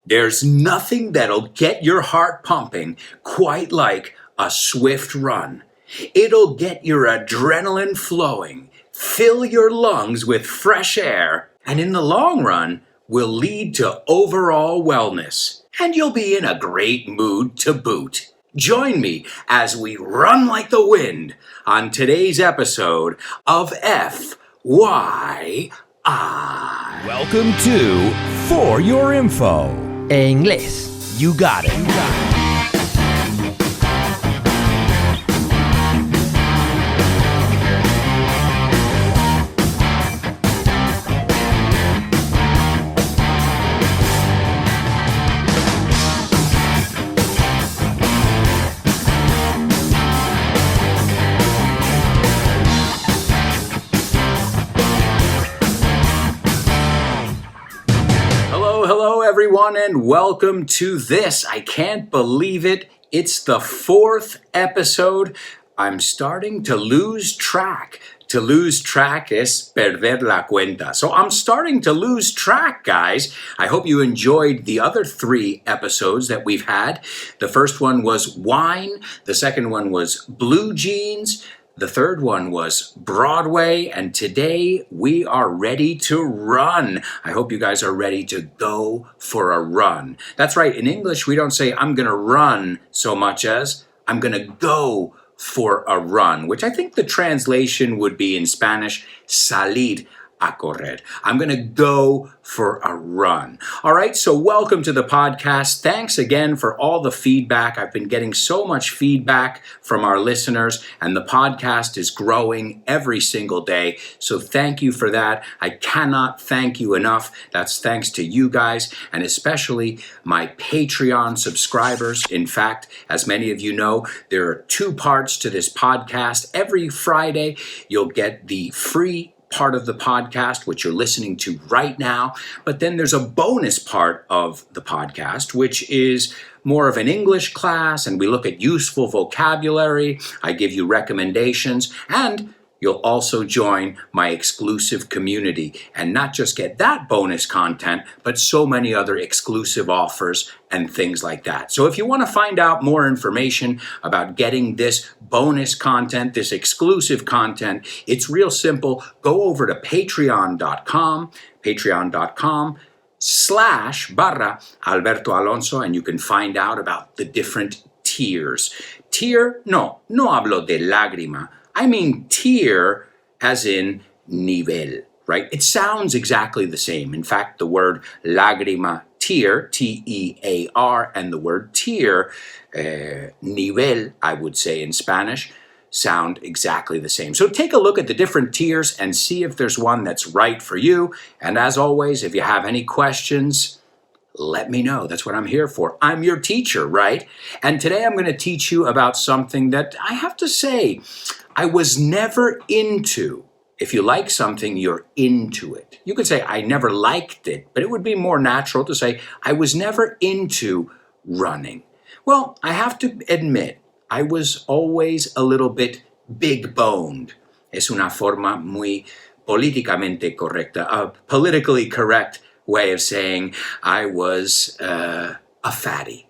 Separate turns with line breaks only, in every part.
There's nothing that'll get your heart pumping quite like a swift run. It'll get your adrenaline flowing, fill your lungs with fresh air, and in the long run, will lead to overall wellness. And you'll be in a great mood to boot. Join me as we run like the wind on today's episode of FYI.
Welcome to For Your Info.
En inglés.
You got it.
Hello everyone, and welcome to this. I can't believe it. It's the 4th episode. I'm starting to lose track. To lose track es perder la cuenta. So I'm starting to lose track, guys. I hope you enjoyed the other 3 episodes that we've had. The first one was wine. The second one was blue jeans. The third one was Broadway, and today we are ready to run. I hope you guys are ready to go for a run. That's right, in English we don't say I'm gonna run so much as I'm gonna go for a run, which I think the translation would be in Spanish, salir a correr. I'm gonna go for a run. All right, so welcome to the podcast. Thanks again for all the feedback. I've been getting so much feedback from our listeners, and the podcast is growing every single day. So thank you for that. I cannot thank you enough. That's thanks to you guys, and especially my Patreon subscribers. In fact, as many of you know, there are 2 parts to this podcast. Every Friday, you'll get the free part of the podcast, which you're listening to right now. But then there's a bonus part of the podcast, which is more of an English class, and we look at useful vocabulary. I give you recommendations, and you'll also join my exclusive community and not just get that bonus content, but so many other exclusive offers and things like that. So if you want to find out more information about getting this bonus content, this exclusive content, it's real simple. Go over to patreon.com/Alberto Alonso, and you can find out about the different tiers. Tier, no hablo de lágrima. I mean tier as in nivel, right? It sounds exactly the same. In fact, the word lágrima, tier, T-E-A-R, and the word tier, nivel, I would say in Spanish, sound exactly the same. So take a look at the different tiers and see if there's one that's right for you. And as always, if you have any questions, let me know. That's what I'm here for. I'm your teacher, right? And today I'm going to teach you about something that I have to say, I was never into. If you like something, you're into it. You could say, I never liked it, but it would be more natural to say, I was never into running. Well, I have to admit, I was always a little bit big-boned. Es una forma muy políticamente correcta, a politically correct way of saying I was a fatty,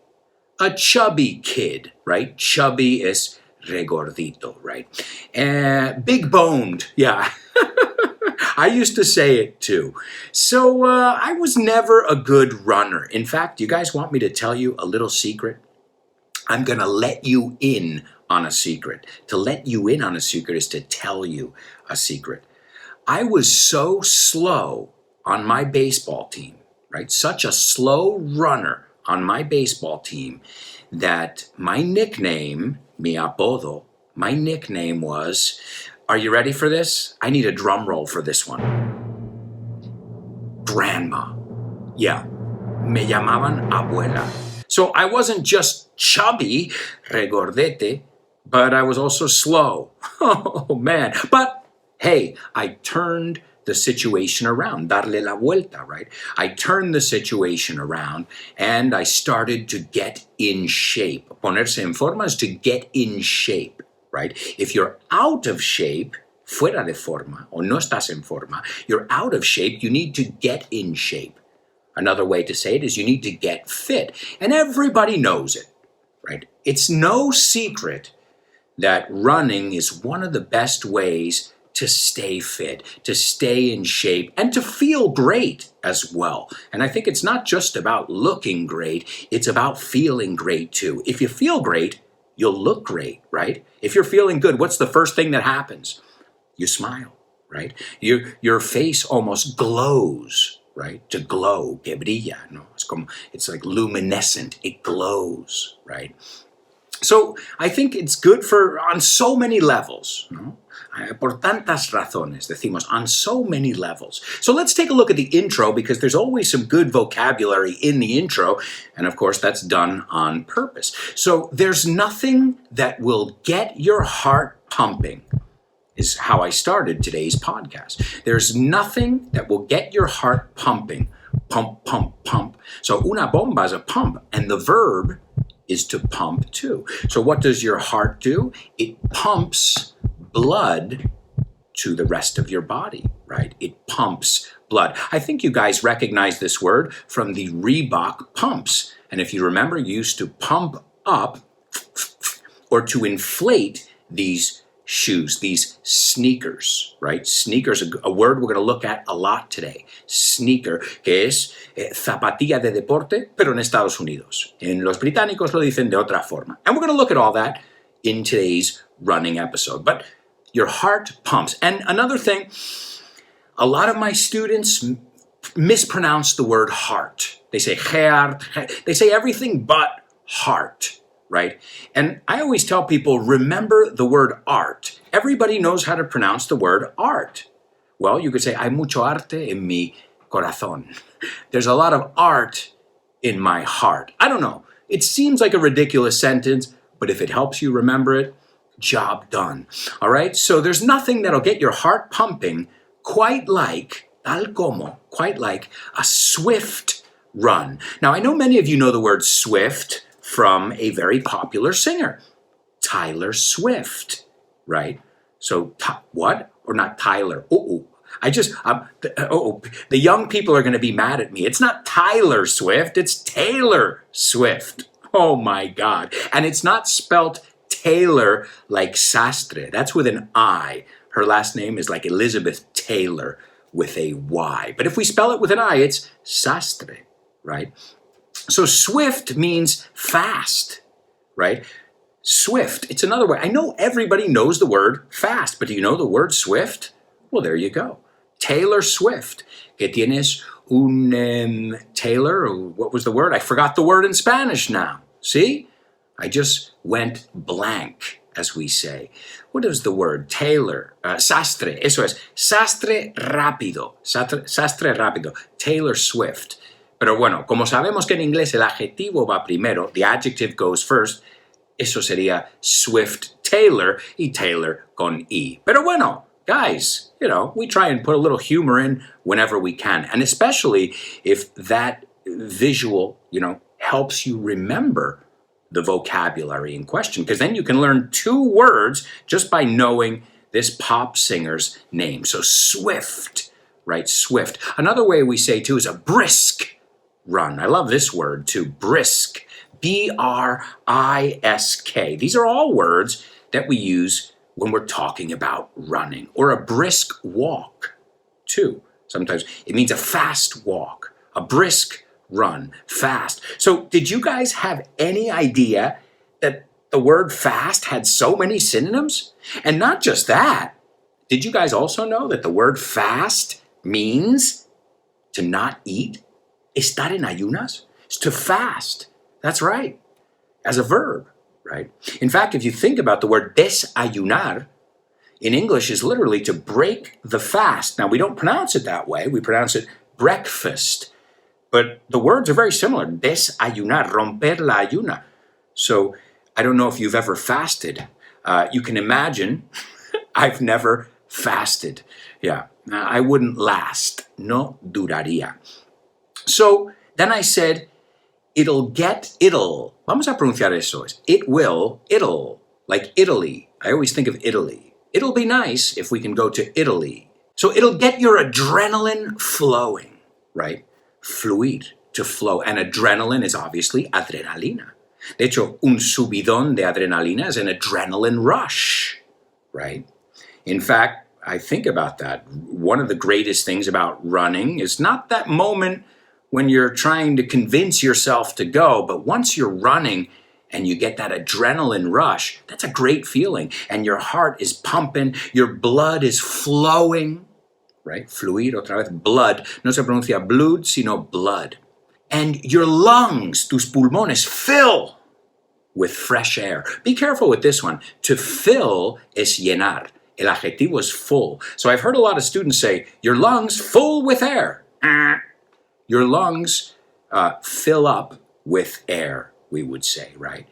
a chubby kid, right? Chubby is regordito, right? Big-boned, yeah. I used to say it too. So I was never a good runner. In fact, you guys want me to tell you a little secret? I'm going to let you in on a secret. To let you in on a secret is to tell you a secret. I was so slow on my baseball team, right? Such a slow runner on my baseball team that my nickname, mi apodo, my nickname was, are you ready for this? I need a drum roll for this one. Grandma. Yeah, me llamaban abuela. So I wasn't just chubby, regordete, but I was also slow. Oh man. But hey, I turned the situation around, darle la vuelta, right? I turned the situation around and I started to get in shape. Ponerse en forma is to get in shape, right? If you're out of shape, fuera de forma, o no estás en forma, you're out of shape, you need to get in shape. Another way to say it is you need to get fit. And everybody knows it, right? It's no secret that running is one of the best ways to stay fit, to stay in shape, and to feel great as well. And I think it's not just about looking great, it's about feeling great too. If you feel great, you'll look great, right? If you're feeling good, what's the first thing that happens? You smile, right? Your face almost glows, right? To glow, que brilla, no? It's like luminescent, it glows, right? So I think it's good on so many levels, no? Por tantas razones, decimos, on so many levels. So let's take a look at the intro, because there's always some good vocabulary in the intro, and of course that's done on purpose. So there's nothing that will get your heart pumping, is how I started today's podcast. There's nothing that will get your heart pumping. Pump, pump, pump. So una bomba is a pump, and the verb is to pump too. So what does your heart do? It pumps blood to the rest of your body, right? It pumps blood. I think you guys recognize this word from the Reebok pumps. And if you remember, you used to pump up or to inflate these shoes, these sneakers, right? Sneakers, a word we're going to look at a lot today. Sneaker, que es zapatilla de deporte, pero en Estados Unidos. En los británicos lo dicen de otra forma. And we're going to look at all that in today's running episode. But your heart pumps. And another thing, a lot of my students mispronounce the word heart. They say heart, they say everything but heart. Right? And I always tell people, remember the word art. Everybody knows how to pronounce the word art. Well, you could say, hay mucho arte en mi corazón. There's a lot of art in my heart. I don't know. It seems like a ridiculous sentence, but if it helps you remember it, job done. All right? So there's nothing that'll get your heart pumping quite like, tal como, quite like a swift run. Now, I know many of you know the word swift from a very popular singer, Taylor Swift, right? So what? Or not Tyler? The young people are going to be mad at me. It's not Taylor Swift, it's Taylor Swift. Oh my God. And it's not spelt Taylor like sastre. That's with an I. Her last name is like Elizabeth Taylor with a Y. But if we spell it with an I, it's sastre, right? So swift means fast, right? Swift, it's another way. I know everybody knows the word fast, but do you know the word swift? Well, there you go. Taylor Swift. Que tienes un Taylor, what was the word? I forgot the word in Spanish now. See? I just went blank, as we say. What is the word? Taylor. Sastre. Eso es. Sastre rápido. Sastre rápido. Taylor Swift. Pero bueno, como sabemos que en inglés el adjetivo va primero, the adjective goes first, eso sería Swift Taylor y Taylor con I. Pero bueno, guys, we try and put a little humor in whenever we can. And especially if that visual, helps you remember the vocabulary in question. Because then you can learn 2 words just by knowing this pop singer's name. So Swift, right? Swift. Another way we say too is a brisk run. I love this word too, brisk, B-R-I-S-K. These are all words that we use when we're talking about running, or a brisk walk too. Sometimes it means a fast walk, a brisk run, fast. So did you guys have any idea that the word fast had so many synonyms? And not just that, did you guys also know that the word fast means to not eat? Estar en ayunas is to fast. That's right. As a verb, right? In fact, if you think about the word desayunar, in English is literally to break the fast. Now, we don't pronounce it that way. We pronounce it breakfast. But the words are very similar. Desayunar, romper la ayuna. So I don't know if you've ever fasted. You can imagine I've never fasted. Yeah, I wouldn't last. No duraría. So then I said, it'll. Vamos a pronunciar eso. It'll, like Italy. I always think of Italy. It'll be nice if we can go to Italy. So it'll get your adrenaline flowing, right? Fluir. to flow. And adrenaline is obviously adrenalina. De hecho, un subidón de adrenalina is an adrenaline rush, right? In fact, I think about that. One of the greatest things about running is not that moment when you're trying to convince yourself to go, but once you're running and you get that adrenaline rush, that's a great feeling. And your heart is pumping, your blood is flowing, right? Fluir, otra vez, blood. No se pronuncia blood, sino blood. And your lungs, tus pulmones, fill with fresh air. Be careful with this one. To fill es llenar. El adjetivo is full. So I've heard a lot of students say, your lungs full with air. Your lungs fill up with air, we would say, right?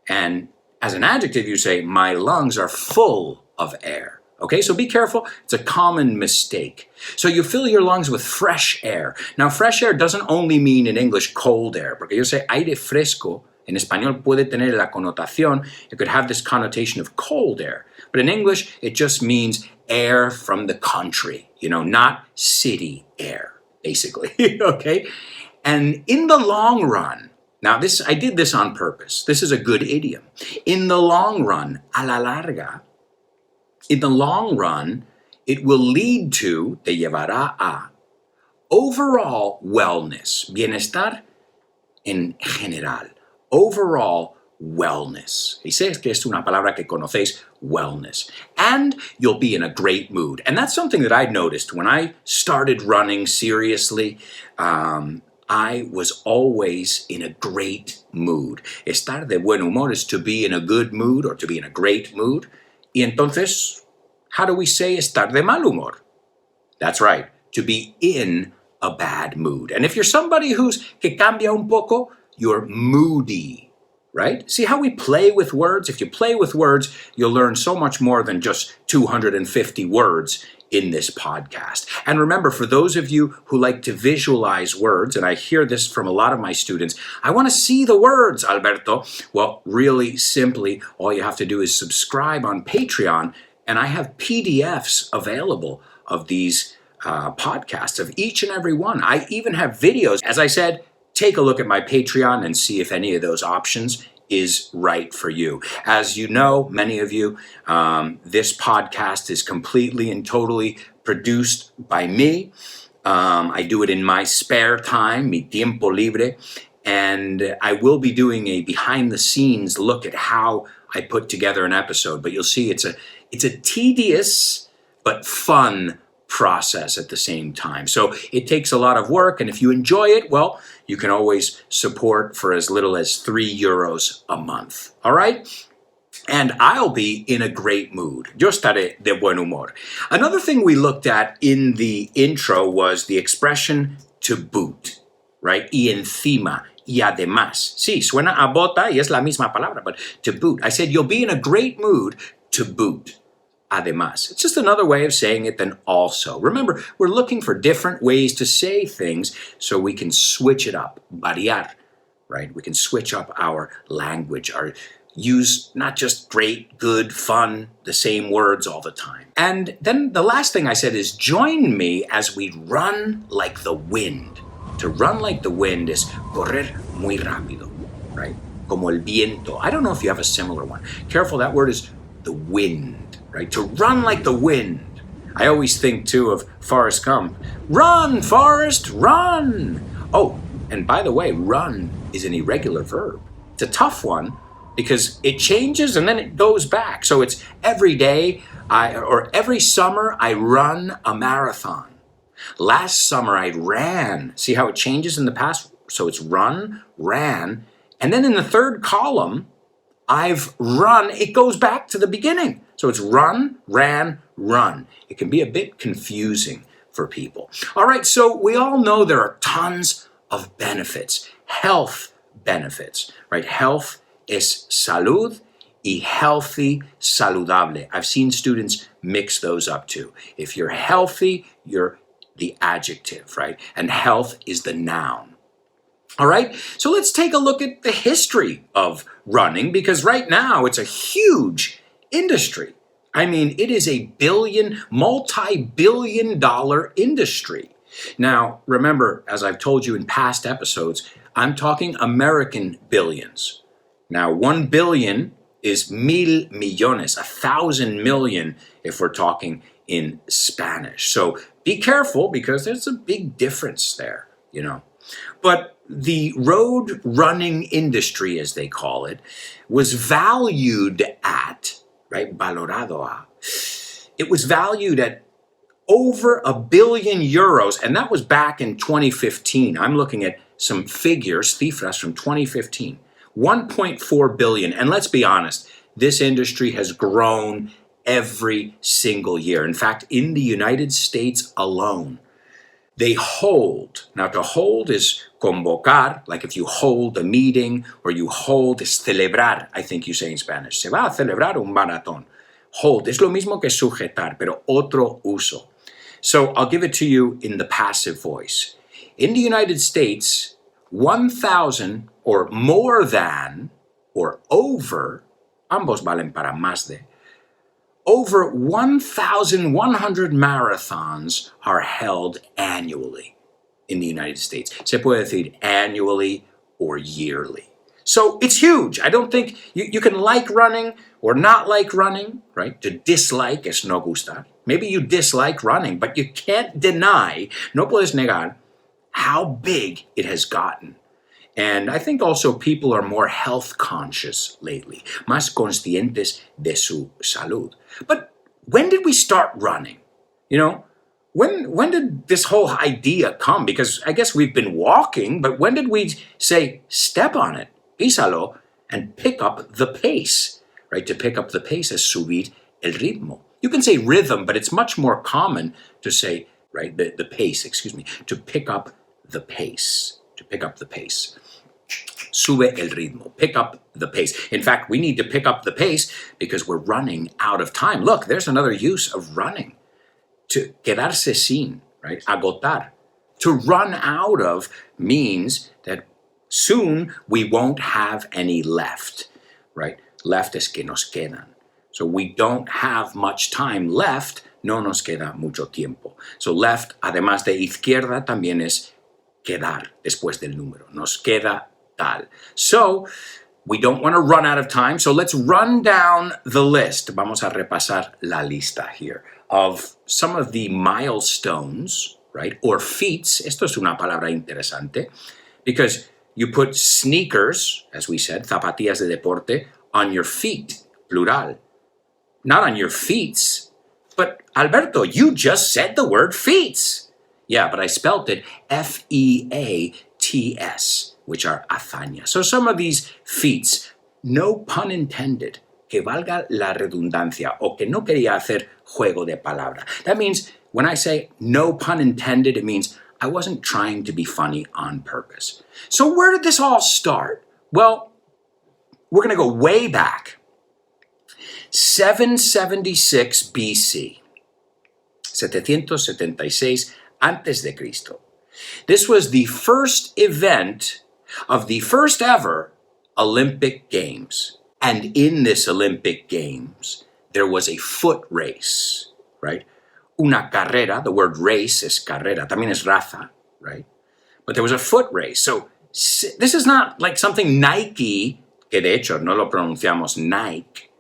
And as an adjective, you say, my lungs are full of air. Okay, so be careful. It's a common mistake. So you fill your lungs with fresh air. Now, fresh air doesn't only mean in English cold air, porque yo sé aire fresco, en español puede tener la connotación, it could have this connotation of cold air. But in English, it just means air from the country, not city air, basically, okay? And in the long run, now I did this on purpose. This is a good idiom. In the long run, a la larga, in the long run, it will lead to, te llevará a, overall wellness, bienestar en general, overall wellness. Dice que es una palabra que conocéis, wellness. And you'll be in a great mood. And that's something that I noticed when I started running seriously. I was always in a great mood. Estar de buen humor is to be in a good mood or to be in a great mood. Y entonces, how do we say estar de mal humor? That's right, to be in a bad mood. And if you're somebody que cambia un poco, you're moody, right? See how we play with words? If you play with words, you'll learn so much more than just 250 words in this podcast. And remember, for those of you who like to visualize words, and I hear this from a lot of my students, I want to see the words, Alberto. Well, really simply, all you have to do is subscribe on Patreon, and I have PDFs available of these podcasts, of each and every one. I even have videos. As I said, take a look at my Patreon and see if any of those options is right for you. As you know, many of you, this podcast is completely and totally produced by me. I do it in my spare time, mi tiempo libre, and I will be doing a behind-the-scenes look at how I put together an episode. But you'll see it's a tedious but fun process at the same time. So it takes a lot of work, and if you enjoy it, well, you can always support for as little as €3 a month. All right? And I'll be in a great mood. Yo estaré de buen humor. Another thing we looked at in the intro was the expression to boot, right? Y encima, y además. Sí, suena a bota y es la misma palabra, but to boot. I said you'll be in a great mood to boot. Además. It's just another way of saying it than also. Remember, we're looking for different ways to say things so we can switch it up. Variar, right? We can switch up our language, use not just great, good, fun, the same words all the time. And then the last thing I said is join me as we run like the wind. To run like the wind is correr muy rápido, right? Como el viento. I don't know if you have a similar one. Careful, that word is the wind. Right? To run like the wind. I always think, too, of Forrest Gump. Run, Forrest, run! Oh, and by the way, run is an irregular verb. It's a tough one because it changes and then it goes back. So it's every day or every summer I run a marathon. Last summer I ran. See how it changes in the past? So it's run, ran, and then in the third column, I've run, it goes back to the beginning. So it's run, ran, run. It can be a bit confusing for people. All right, so we all know there are tons of benefits, health benefits, right? Health es salud y healthy, saludable. I've seen students mix those up too. If you're healthy, you're the adjective, right? And health is the noun. All right, so let's take a look at the history of running because right now it's a huge industry. I mean, it is a multi-billion dollar industry. Now, remember, as I've told you in past episodes, I'm talking American billions. Now, 1 billion is 1,000,000,000, 1,000 million if we're talking in Spanish. So be careful because there's a big difference there, you know. But the road running industry, as they call it, was valued at, right, valorado a, it was valued at over €1 billion, and that was back in 2015. I'm looking at some figures, cifras from 2015. 1.4 billion, and let's be honest, this industry has grown every single year. In fact, in the United States alone, they hold. Now, to hold is convocar, like if you hold a meeting, or you hold is celebrar, I think you say in Spanish. Se va a celebrar un maratón. Hold es lo mismo que sujetar, pero otro uso. So I'll give it to you in the passive voice. In the United States, 1,000 or more than or over, ambos valen para más de, over 1,100 marathons are held annually in the United States. Se puede decir annually or yearly. So it's huge. I don't think you can like running or not like running, right? To dislike es no gustar. Maybe you dislike running, but you can't deny, no puedes negar, how big it has gotten. And I think also people are more health conscious lately, más conscientes de su salud. But when did we start running? You know, when did this whole idea come? Because I guess we've been walking, but when did we say, step on it, písalo, and pick up the pace, right? To pick up the pace is subir el ritmo. You can say rhythm, but it's much more common to say, right, the pace, to pick up the pace, Sube el ritmo, pick up the pace. In fact, we need to pick up the pace because we're running out of time. Look, there's another use of running. To quedarse sin, right? Agotar. To run out of means that soon we won't have any left, right? Left es que nos quedan. So we don't have much time left, no nos queda mucho tiempo. So left, además de izquierda, también es quedar después del número. Nos queda tal. So we don't want to run out of time, so let's run down the list. Vamos a repasar la lista here of some of the milestones, right? Or feats. Esto es una palabra interesante because you put sneakers, as we said, zapatillas de deporte, on your feet, plural. Not on your feets. But Alberto, you just said the word feats. Yeah, but I spelt it F-E-A-T-S, which are hazañas. So some of these feats, no pun intended, que valga la redundancia, o que no quería hacer juego de palabra. That means when I say no pun intended, it means I wasn't trying to be funny on purpose. So where did this all start? Well, we're going to go way back. 776 BC. 776 antes de Cristo. This was the first event of the first ever Olympic Games. And in this Olympic Games, there was a foot race, right? Una carrera, the word race is carrera, también es raza, right? But there was a foot race. So this is not like something Nike, que de hecho no lo pronunciamos Nike,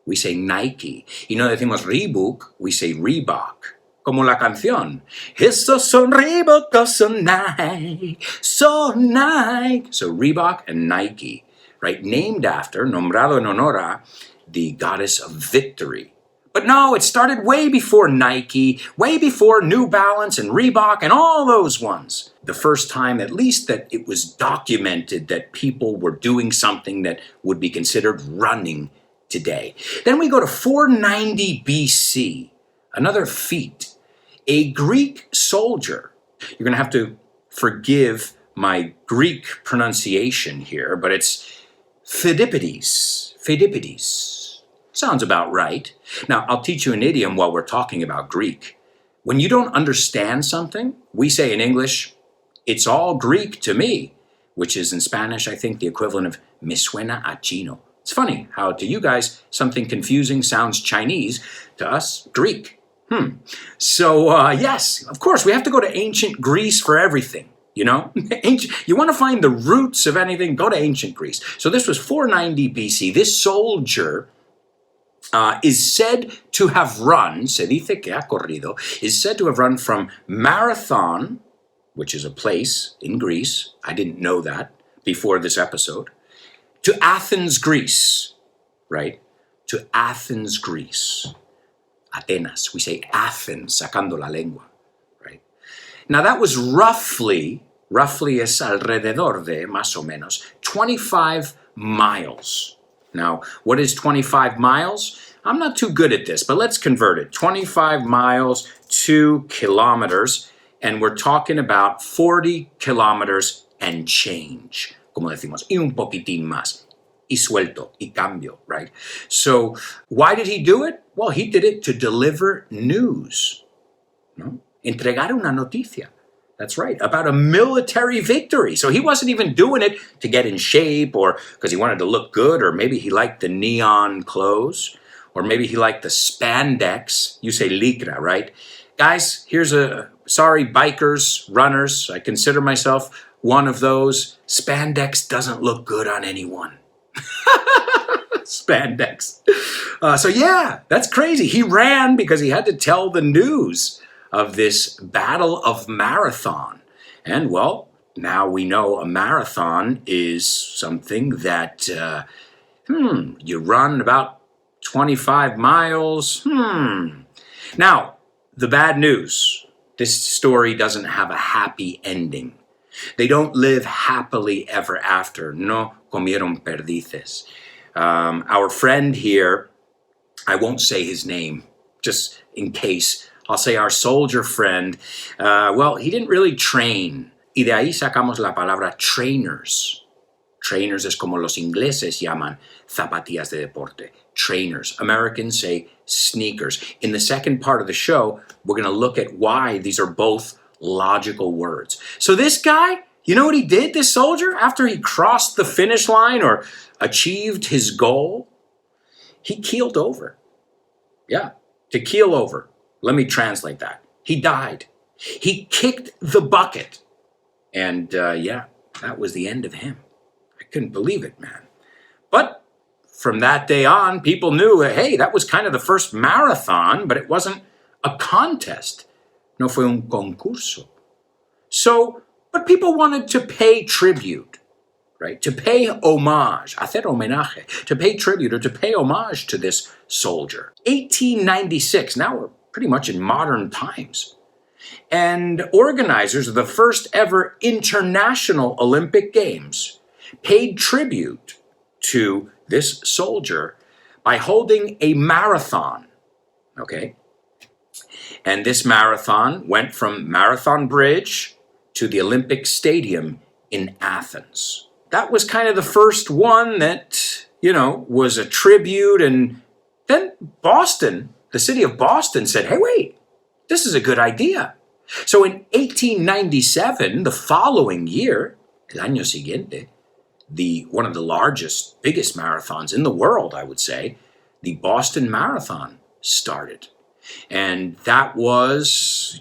we say Nike. Y no decimos Reebok, we say Reebok. Como la canción. Estos son Reebok, son Nike, son Nike. So Reebok and Nike, right? Named after, nombrado en honor a, the goddess of victory. But no, it started way before Nike, way before New Balance and Reebok and all those ones. The first time, at least, that it was documented that people were doing something that would be considered running today. Then we go to 490 BC, another feat. A Greek soldier, you're going to have to forgive my Greek pronunciation here, but it's Pheidippides. Pheidippides. Sounds about right. Now, I'll teach you an idiom while we're talking about Greek. When you don't understand something, we say in English, it's all Greek to me, which is in Spanish, I think, the equivalent of me suena a chino. It's funny how to you guys something confusing sounds Chinese, to us Greek. So, yes, of course, we have to go to ancient Greece for everything, you know? You want to find the roots of anything, go to ancient Greece. So this was 490 BC. This soldier is said to have run, se dice que ha corrido, is said to have run from Marathon, which is a place in Greece. I didn't know that before this episode. To Athens, Greece, right? To Athens, Greece. Atenas. We say Athens, sacando la lengua, right? Now that was roughly es alrededor de, más o menos, 25 miles. Now, what is 25 miles? I'm not too good at this, but let's convert it. 25 miles to kilometers, and we're talking about 40 kilometers and change. Como decimos, y un poquitín más. Y suelto, y cambio, right? So, why did he do it? Well, he did it to deliver news. No? Entregar una noticia. That's right, about a military victory. So he wasn't even doing it to get in shape or because he wanted to look good, or maybe he liked the neon clothes, or maybe he liked the spandex. You say lycra, right? Guys, sorry, bikers, runners, I consider myself one of those. Spandex doesn't look good on anyone. Spandex. So yeah, that's crazy. He ran because he had to tell the news of this battle of Marathon. And well, now we know a marathon is something that, you run about 25 miles. Now, the bad news. This story doesn't have a happy ending. They don't live happily ever after. No comieron perdices. Our friend here, I won't say his name, just in case. I'll say our soldier friend. Well, he didn't really train. Y de ahí sacamos la palabra trainers. Trainers es como los ingleses llaman zapatillas de deporte. Trainers. Americans say sneakers. In the second part of the show, we're going to look at why these are both logical words. So this guy, you know what he did, this soldier, after he crossed the finish line or achieved his goal? He keeled over. Yeah, to keel over. Let me translate that. He died. He kicked the bucket. And yeah, that was the end of him. I couldn't believe it, man. But from that day on, people knew, hey, that was kind of the first marathon, but it wasn't a contest. No fue un concurso. So, but people wanted to pay tribute, right? To pay homage, hacer homenaje, to pay tribute or to pay homage to this soldier. 1896, now we're pretty much in modern times. And organizers of the first ever International Olympic Games paid tribute to this soldier by holding a marathon, okay? And this marathon went from Marathon Bridge to the Olympic Stadium in Athens. That was kind of the first one that, was a tribute. And then Boston, the city of Boston said, hey, wait, this is a good idea. So in 1897, the following year, el año siguiente, one of the largest, biggest marathons in the world, I would say, the Boston Marathon started. And that was,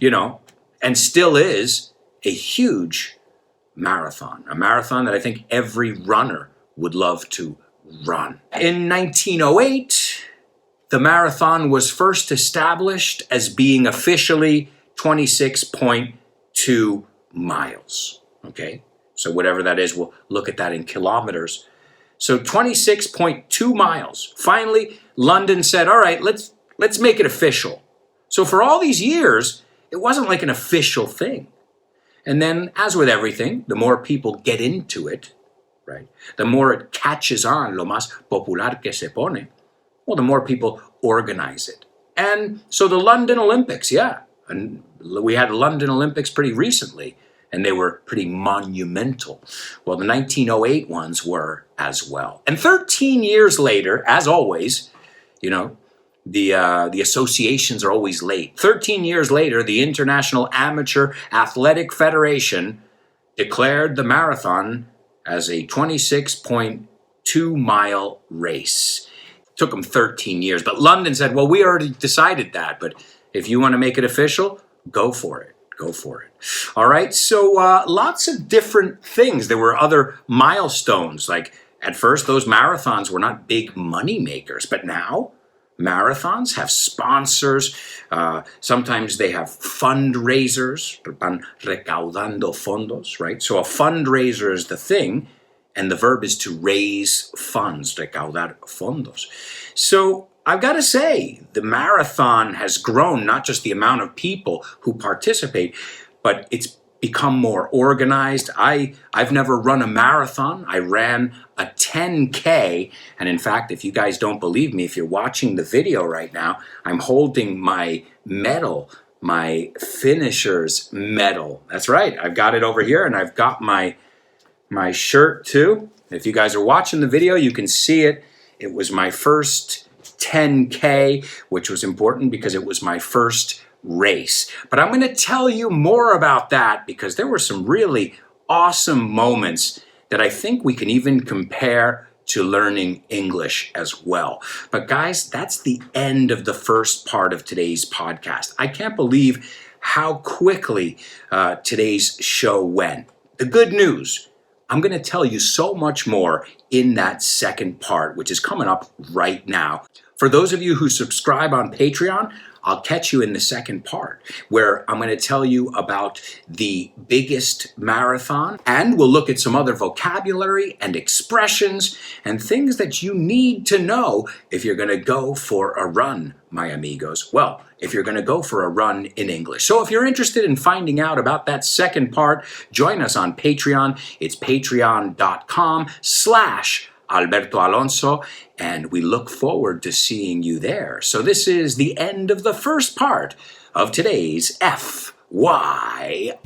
and still is, a huge marathon. A marathon that I think every runner would love to run. In 1908, the marathon was first established as being officially 26.2 miles, okay? So whatever that is, we'll look at that in kilometers. So 26.2 miles. Finally, London said, all right, let's make it official. So for all these years, it wasn't like an official thing. And then, as with everything, the more people get into it, right, the more it catches on, lo más popular que se pone, well, the more people organize it. And so the London Olympics, yeah, and we had London Olympics pretty recently, and they were pretty monumental. Well, the 1908 ones were as well. And 13 years later, as always, the associations are always late. 13 years later, the International Amateur Athletic Federation declared the marathon as a 26.2-mile race. It took them 13 years, but London said, well, we already decided that, but If you want to make it official, go for it. Go for it. All right, so lots of different things. There were other milestones. Like at first, those marathons were not big money makers, but now marathons have sponsors. Sometimes they have fundraisers. Van recaudando fondos, right? So a fundraiser is the thing, and the verb is to raise funds, recaudar fondos. So I've got to say, the marathon has grown, not just the amount of people who participate, but it's become more organized. I've never run a marathon. I ran a 10K. And in fact, if you guys don't believe me, if you're watching the video right now, I'm holding my medal, my finisher's medal. That's right. I've got it over here, and I've got my shirt too. If you guys are watching the video, you can see it. It was my first 10K, which was important because it was my first race. But I'm going to tell you more about that because there were some really awesome moments that I think we can even compare to learning English as well. But guys, that's the end of the first part of today's podcast. I can't believe how quickly today's show went. The good news, I'm going to tell you so much more in that second part, which is coming up right now. For those of you who subscribe on Patreon, I'll catch you in the second part, where I'm going to tell you about the biggest marathon, and we'll look at some other vocabulary and expressions and things that you need to know if you're going to go for a run, my amigos. Well, if you're going to go for a run in English. So if you're interested in finding out about that second part, join us on Patreon. It's patreon.com/Alberto Alonso, and we look forward to seeing you there. So this is the end of the first part of today's FYI.